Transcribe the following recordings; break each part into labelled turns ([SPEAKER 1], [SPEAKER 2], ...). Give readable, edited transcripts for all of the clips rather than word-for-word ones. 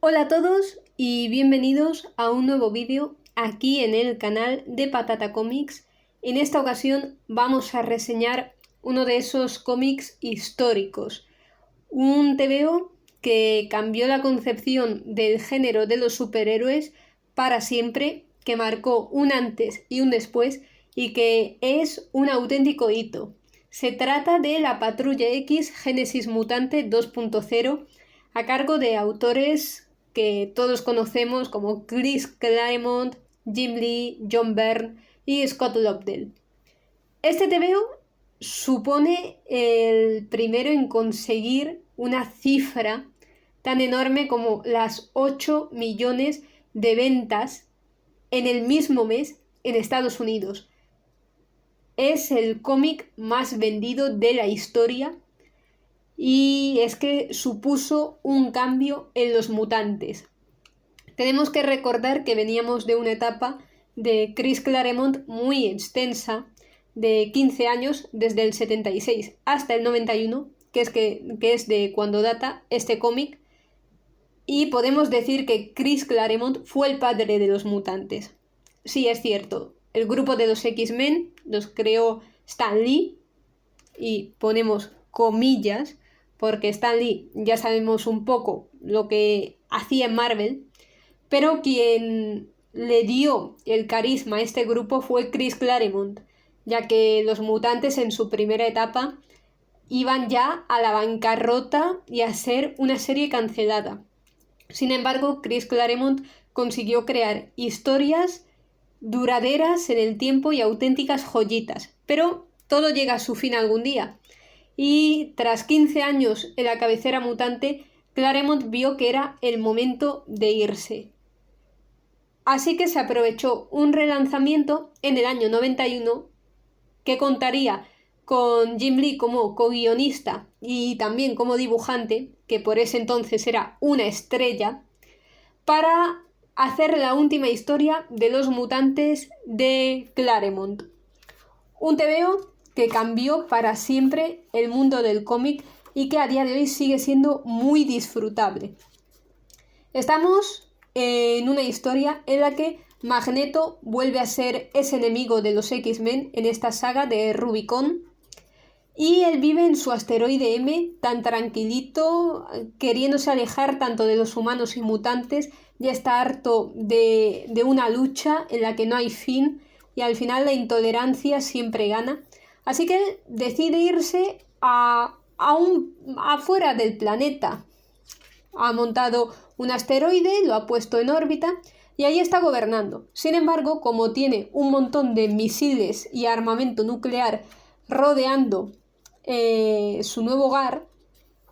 [SPEAKER 1] Hola a todos y bienvenidos a un nuevo vídeo aquí en el canal de Patata Comics. En esta ocasión vamos a reseñar uno de esos cómics históricos, un TVO que cambió la concepción del género de los superhéroes para siempre, que marcó un antes y un después y que es un auténtico hito. Se trata de la Patrulla X Génesis Mutante 2.0 a cargo de autores que todos conocemos como Chris Claremont, Jim Lee, John Byrne y Scott Lobdell. Este TVO supone el primero en conseguir una cifra tan enorme como las 8 millones de ventas en el mismo mes en Estados Unidos. Es el cómic más vendido de la historia y es que supuso un cambio en los mutantes. Tenemos que recordar que veníamos de una etapa de Chris Claremont muy extensa, de 15 años, desde el 76 hasta el 91, que es de cuando data este cómic, y podemos decir que Chris Claremont fue el padre de los mutantes. Sí, es cierto, el grupo de los X-Men los creó Stan Lee, y ponemos comillas, porque Stan Lee ya sabemos un poco lo que hacía en Marvel, pero quien le dio el carisma a este grupo fue Chris Claremont, ya que los mutantes en su primera etapa iban ya a la bancarrota y a ser una serie cancelada. Sin embargo, Chris Claremont consiguió crear historias duraderas en el tiempo y auténticas joyitas, pero todo llega a su fin algún día. Y tras 15 años en la cabecera mutante, Claremont vio que era el momento de irse. Así que se aprovechó un relanzamiento en el año 91 que contaría con Jim Lee como co-guionista y también como dibujante, que por ese entonces era una estrella, para hacer la última historia de los mutantes de Claremont. Un TVO que cambió para siempre el mundo del cómic y que a día de hoy sigue siendo muy disfrutable. Estamos en una historia en la que Magneto vuelve a ser ese enemigo de los X-Men en esta saga de Rubicon, y él vive en su asteroide M tan tranquilito, queriéndose alejar tanto de los humanos y mutantes. Ya está harto de una lucha en la que no hay fin y al final la intolerancia siempre gana. Así que él decide irse afuera del planeta. Ha montado un asteroide, lo ha puesto en órbita y ahí está gobernando. Sin embargo, como tiene un montón de misiles y armamento nuclear rodeando su nuevo hogar,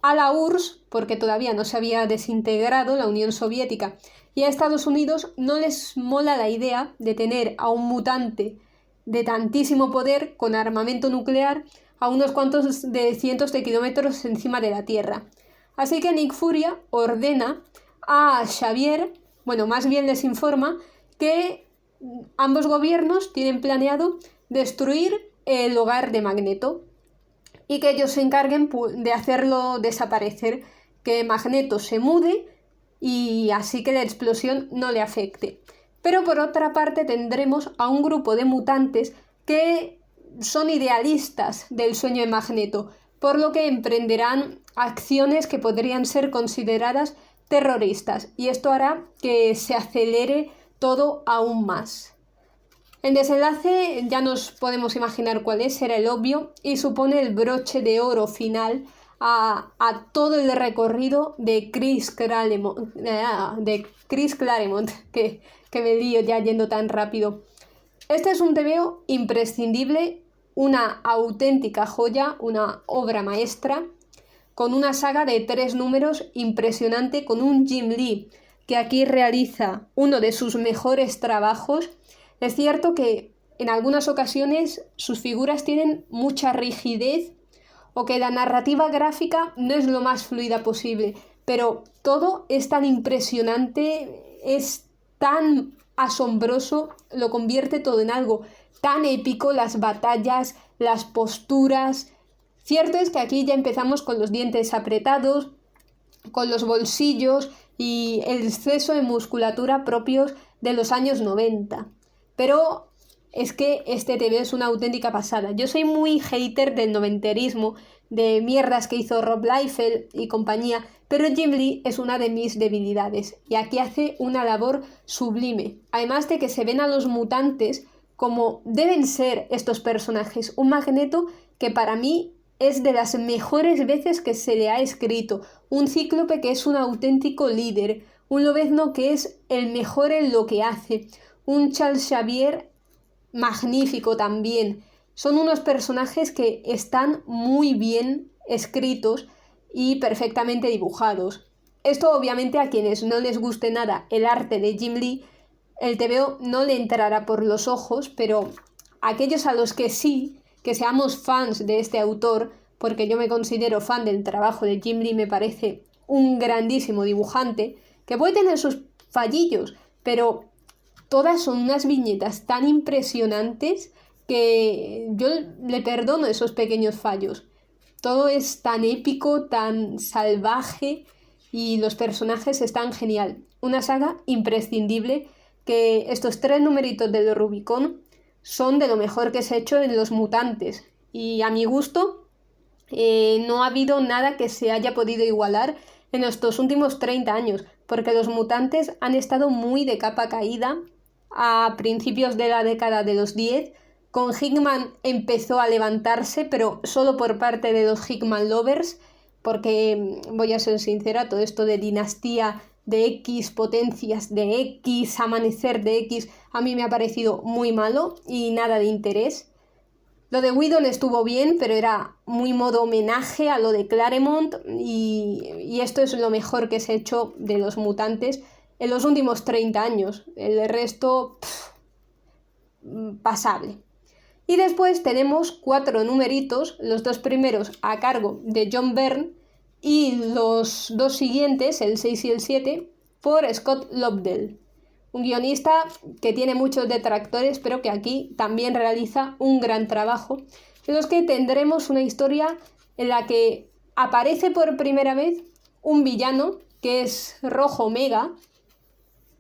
[SPEAKER 1] a la URSS, porque todavía no se había desintegrado la Unión Soviética, y a Estados Unidos no les mola la idea de tener a un mutante de tantísimo poder con armamento nuclear a unos cuantos de cientos de kilómetros encima de la Tierra. Así que Nick Furia ordena a Xavier, bueno, más bien les informa que ambos gobiernos tienen planeado destruir el hogar de Magneto y que ellos se encarguen de hacerlo desaparecer, que Magneto se mude y así que la explosión no le afecte. Pero por otra parte tendremos a un grupo de mutantes que son idealistas del sueño de Magneto, por lo que emprenderán acciones que podrían ser consideradas terroristas, y esto hará que se acelere todo aún más. El desenlace ya nos podemos imaginar cuál es, será el obvio y supone el broche de oro final a todo el recorrido de Chris Claremont, que me lío ya yendo tan rápido. Este es un TVO imprescindible, una auténtica joya, una obra maestra, con una saga de 3 números impresionante, con un Jim Lee que aquí realiza uno de sus mejores trabajos. Es cierto que en algunas ocasiones sus figuras tienen mucha rigidez o que la narrativa gráfica no es lo más fluida posible, pero todo es tan impresionante, es tan asombroso, lo convierte todo en algo tan épico, las batallas, las posturas. Cierto es que aquí ya empezamos con los dientes apretados, con los bolsillos y el exceso de musculatura propios de los años 90. Pero es que este TVO es una auténtica pasada. Yo soy muy hater del noventerismo, de mierdas que hizo Rob Liefeld y compañía, pero Jim Lee es una de mis debilidades y aquí hace una labor sublime. Además de que se ven a los mutantes como deben ser estos personajes, un Magneto que para mí es de las mejores veces que se le ha escrito, un Cíclope que es un auténtico líder, un Lobezno que es el mejor en lo que hace, un Charles Xavier magnífico también. Son unos personajes que están muy bien escritos y perfectamente dibujados. Esto obviamente a quienes no les guste nada el arte de Jim Lee, el TVO no le entrará por los ojos, pero aquellos a los que sí, que seamos fans de este autor, porque yo me considero fan del trabajo de Jim Lee, me parece un grandísimo dibujante, que puede tener sus fallillos, pero todas son unas viñetas tan impresionantes que yo le perdono esos pequeños fallos. Todo es tan épico, tan salvaje y los personajes están genial. Una saga imprescindible que estos 3 numeritos del Rubicon son de lo mejor que se ha hecho en los mutantes. Y a mi gusto no ha habido nada que se haya podido igualar en estos últimos 30 años, porque los mutantes han estado muy de capa caída a principios de la década de los 10. Con Hickman empezó a levantarse, pero solo por parte de los Hickman lovers, porque voy a ser sincera, todo esto de dinastía de X, potencias de X, amanecer de X, a mí me ha parecido muy malo y nada de interés. Lo de Whedon estuvo bien, pero era muy modo homenaje a lo de Claremont y esto es lo mejor que se ha hecho de los mutantes en los últimos 30 años. El resto, pasable. Y después tenemos 4 numeritos, los 2 primeros a cargo de John Byrne y los 2 siguientes, el 6 y el 7, por Scott Lobdell. Un guionista que tiene muchos detractores, pero que aquí también realiza un gran trabajo, en los que tendremos una historia en la que aparece por primera vez un villano, que es Rojo Omega,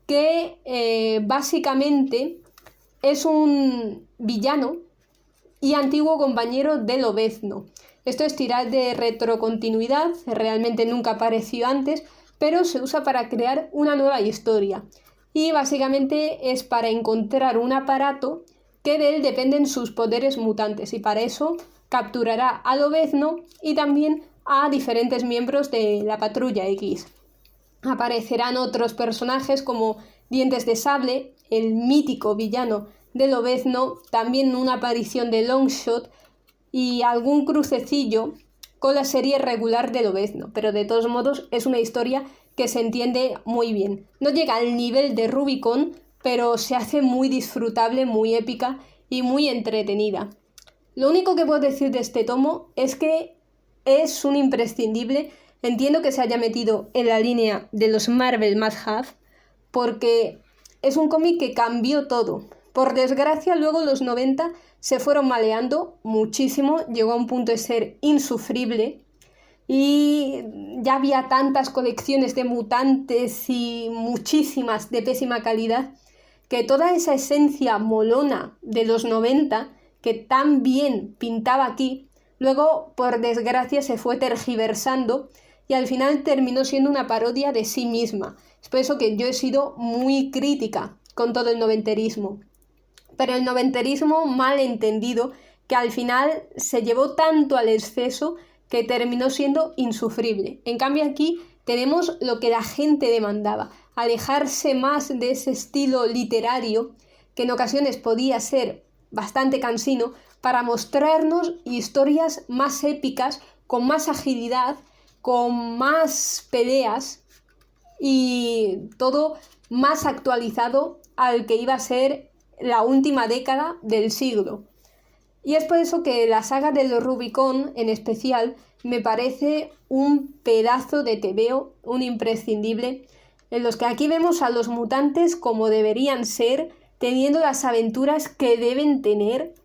[SPEAKER 1] que básicamente es un villano y antiguo compañero de Lobezno. Esto es tirar de retrocontinuidad, realmente nunca apareció antes, pero se usa para crear una nueva historia. Y básicamente es para encontrar un aparato que de él dependen sus poderes mutantes, y para eso capturará a Lobezno y también a diferentes miembros de la Patrulla X. Aparecerán otros personajes como Dientes de Sable, el mítico villano de Lobezno, también una aparición de Longshot y algún crucecillo con la serie regular de Lobezno, pero de todos modos es una historia que se entiende muy bien. No llega al nivel de Rubicon, pero se hace muy disfrutable, muy épica y muy entretenida. Lo único que puedo decir de este tomo es que es un imprescindible. Entiendo que se haya metido en la línea de los Marvel Must Have, porque es un cómic que cambió todo. Por desgracia, luego los 90 se fueron maleando muchísimo, llegó a un punto de ser insufrible y ya había tantas colecciones de mutantes y muchísimas de pésima calidad que toda esa esencia molona de los 90 que tan bien pintaba aquí, luego por desgracia se fue tergiversando y al final terminó siendo una parodia de sí misma. Es por eso que yo he sido muy crítica con todo el noventerismo. Pero el noventerismo mal entendido, que al final se llevó tanto al exceso que terminó siendo insufrible. En cambio aquí tenemos lo que la gente demandaba, alejarse más de ese estilo literario, que en ocasiones podía ser bastante cansino, para mostrarnos historias más épicas, con más agilidad, con más peleas y todo más actualizado al que iba a ser la última década del siglo. Y es por eso que la saga del Rubicon en especial me parece un pedazo de TVO, un imprescindible, en los que aquí vemos a los mutantes como deberían ser, teniendo las aventuras que deben tener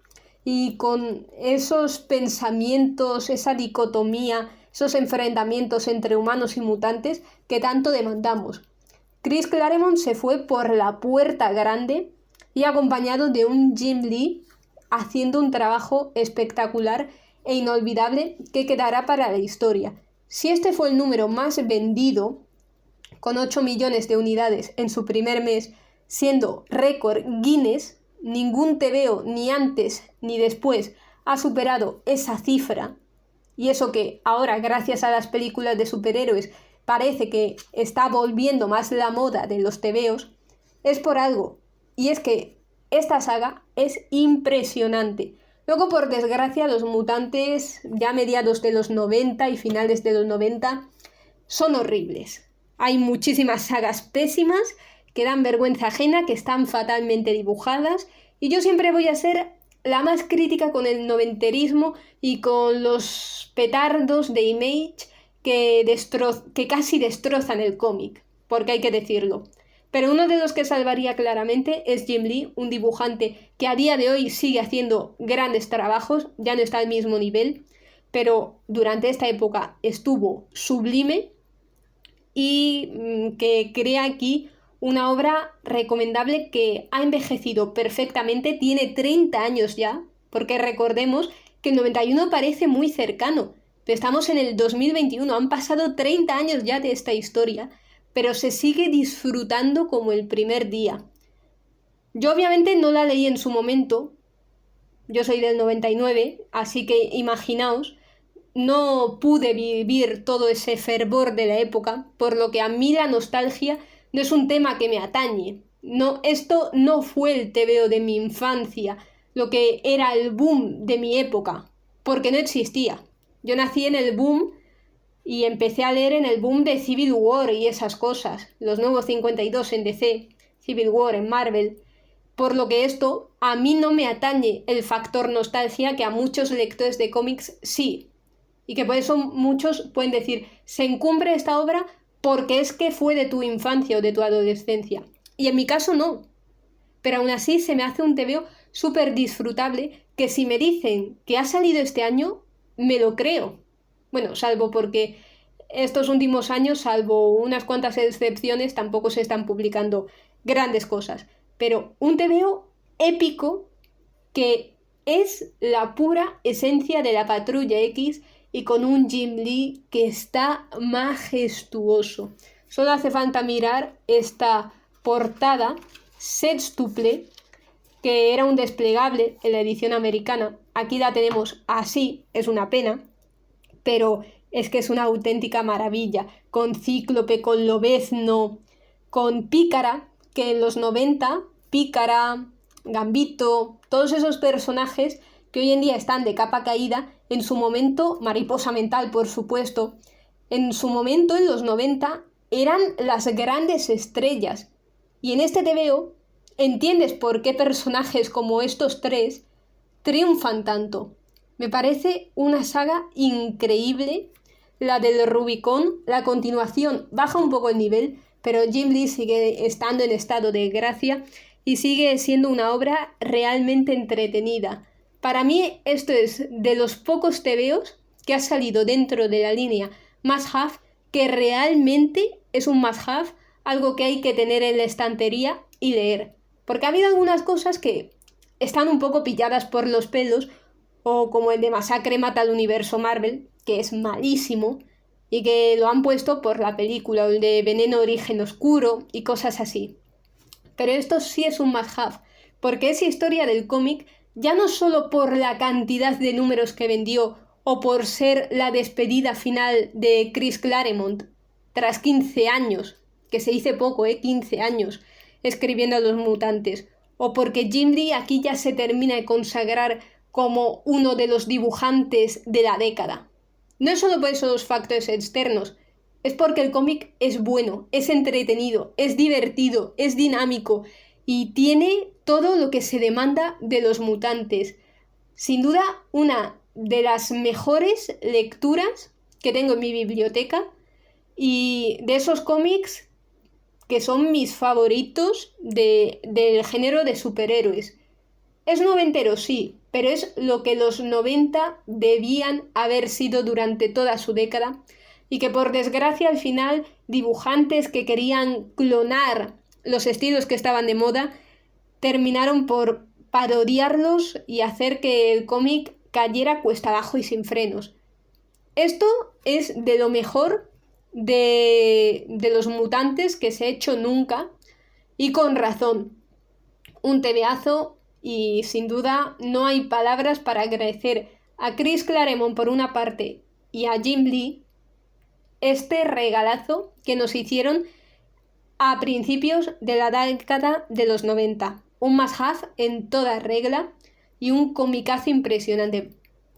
[SPEAKER 1] y con esos pensamientos, esa dicotomía, esos enfrentamientos entre humanos y mutantes que tanto demandamos. Chris Claremont se fue por la puerta grande y acompañado de un Jim Lee haciendo un trabajo espectacular e inolvidable que quedará para la historia. Si este fue el número más vendido, con 8 millones de unidades en su primer mes, siendo récord Guinness, ningún TVO ni antes ni después ha superado esa cifra, y eso que ahora, gracias a las películas de superhéroes, parece que está volviendo más la moda de los TVOs, es por algo, y es que esta saga es impresionante. Luego, por desgracia, los mutantes, ya mediados de los 90 y finales de los 90, son horribles. Hay muchísimas sagas pésimas que dan vergüenza ajena, que están fatalmente dibujadas, y yo siempre voy a ser la más crítica con el noventerismo y con los petardos de Image que casi destrozan el cómic, porque hay que decirlo. Pero uno de los que salvaría claramente es Jim Lee, un dibujante que a día de hoy sigue haciendo grandes trabajos, ya no está al mismo nivel, pero durante esta época estuvo sublime y que crea aquí una obra recomendable que ha envejecido perfectamente, tiene 30 años ya, porque recordemos que el 91 parece muy cercano, pero estamos en el 2021, han pasado 30 años ya de esta historia, pero se sigue disfrutando como el primer día. Yo obviamente no la leí en su momento, yo soy del 99, así que imaginaos, no pude vivir todo ese fervor de la época, por lo que a mí la nostalgia no es un tema que me atañe. No, esto no fue el TVO de mi infancia, lo que era el boom de mi época, porque no existía. Yo nací en el boom y empecé a leer en el boom de Civil War y esas cosas, los nuevos 52 en DC, Civil War en Marvel, por lo que esto a mí no me atañe el factor nostalgia que a muchos lectores de cómics sí, y que por eso muchos pueden decir, se encumbre esta obra porque es que fue de tu infancia o de tu adolescencia, y en mi caso no, pero aún así se me hace un TVO súper disfrutable que si me dicen que ha salido este año, me lo creo. Bueno, salvo porque estos últimos años, salvo unas cuantas excepciones, tampoco se están publicando grandes cosas. Pero un TVO épico que es la pura esencia de la Patrulla X y con un Jim Lee que está majestuoso. Solo hace falta mirar esta portada sextuple, que era un desplegable en la edición americana. Aquí la tenemos así, es una pena, pero es que es una auténtica maravilla, con Cíclope, con Lobezno, con Pícara, que en los 90, Pícara, Gambito, todos esos personajes que hoy en día están de capa caída, en su momento, Mariposa Mental, por supuesto, en su momento, en los 90, eran las grandes estrellas. Y en este TVO entiendes por qué personajes como estos tres triunfan tanto. Me parece una saga increíble, la del Rubicón. La continuación baja un poco el nivel, pero Jim Lee sigue estando en estado de gracia y sigue siendo una obra realmente entretenida. Para mí esto es de los pocos TVOs que ha salido dentro de la línea Must Have, que realmente es un Must Have, algo que hay que tener en la estantería y leer. Porque ha habido algunas cosas que están un poco pilladas por los pelos, o como el de Masacre mata al universo Marvel, que es malísimo, y que lo han puesto por la película, o el de Veneno Origen Oscuro, y cosas así. Pero esto sí es un must-have, porque es historia del cómic, ya no solo por la cantidad de números que vendió, o por ser la despedida final de Chris Claremont, tras 15 años, que se dice poco, 15 años, escribiendo a los mutantes, o porque Jim Lee aquí ya se termina de consagrar como uno de los dibujantes de la década. No es solo por esos factores externos, es porque el cómic es bueno, es entretenido, es divertido, es dinámico y tiene todo lo que se demanda de los mutantes. Sin duda, una de las mejores lecturas que tengo en mi biblioteca y de esos cómics que son mis favoritos del género de superhéroes. Es noventero, sí, pero es lo que los 90 debían haber sido durante toda su década y que por desgracia al final dibujantes que querían clonar los estilos que estaban de moda terminaron por parodiarlos y hacer que el cómic cayera cuesta abajo y sin frenos. Esto es de lo mejor de los mutantes que se ha hecho nunca y con razón. Un tebeazo y sin duda no hay palabras para agradecer a Chris Claremont por una parte y a Jim Lee este regalazo que nos hicieron a principios de la década de los 90. Un must-have en toda regla y un comicazo impresionante.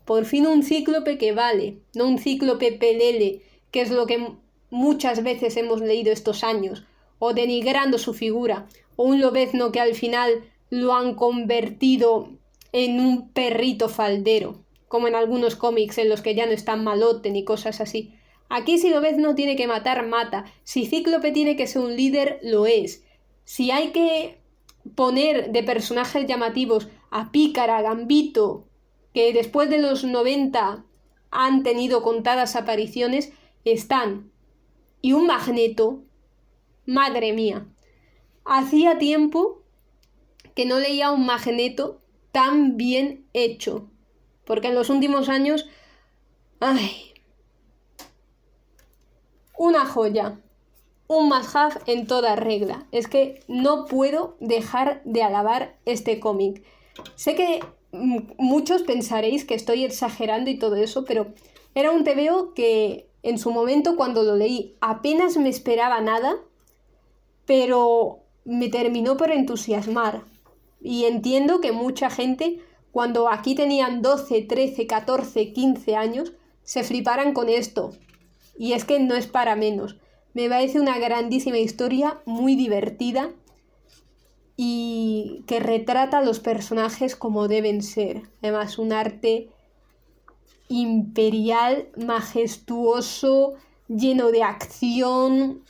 [SPEAKER 1] Por fin un cíclope que vale, no un cíclope pelele, que es lo que muchas veces hemos leído estos años, o denigrando su figura, o un lobezno que al final lo han convertido en un perrito faldero, como en algunos cómics en los que ya no están malote ni cosas así. Aquí si lobezno tiene que matar, mata. Si Cíclope tiene que ser un líder, lo es. Si hay que poner de personajes llamativos a Pícara, Gambito, que después de los 90 han tenido contadas apariciones, están. Y un Magneto, madre mía. Hacía tiempo que no leía un Magneto tan bien hecho, porque en los últimos años, una joya, un must-have en toda regla. Es que no puedo dejar de alabar este cómic. Sé que muchos pensaréis que estoy exagerando y todo eso, pero era un TVO que en su momento cuando lo leí apenas me esperaba nada, pero me terminó por entusiasmar. Y entiendo que mucha gente, cuando aquí tenían 12, 13, 14, 15 años, se fliparan con esto. Y es que no es para menos. Me parece una grandísima historia, muy divertida y que retrata a los personajes como deben ser. Además, un arte imperial, majestuoso, lleno de acción,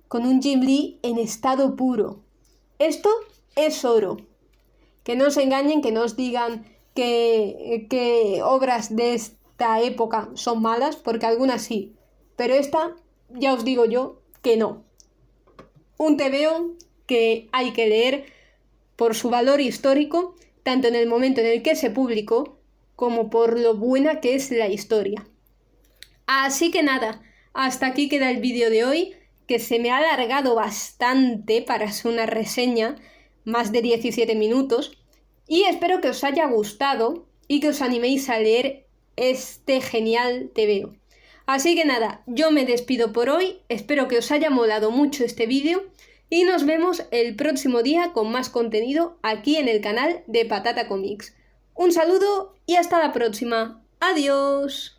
[SPEAKER 1] con un Jim Lee en estado puro. Esto es oro. Que no os engañen, que no os digan que obras de esta época son malas, porque algunas sí, pero esta ya os digo yo que no. Un TVO que hay que leer por su valor histórico, tanto en el momento en el que se publicó, como por lo buena que es la historia. Así que nada, hasta aquí queda el vídeo de hoy, que se me ha alargado bastante para ser una reseña, más de 17 minutos, y espero que os haya gustado y que os animéis a leer este genial TVO. Así que nada, yo me despido por hoy, espero que os haya molado mucho este vídeo y nos vemos el próximo día con más contenido aquí en el canal de Patata Comics. Un saludo y hasta la próxima. ¡Adiós!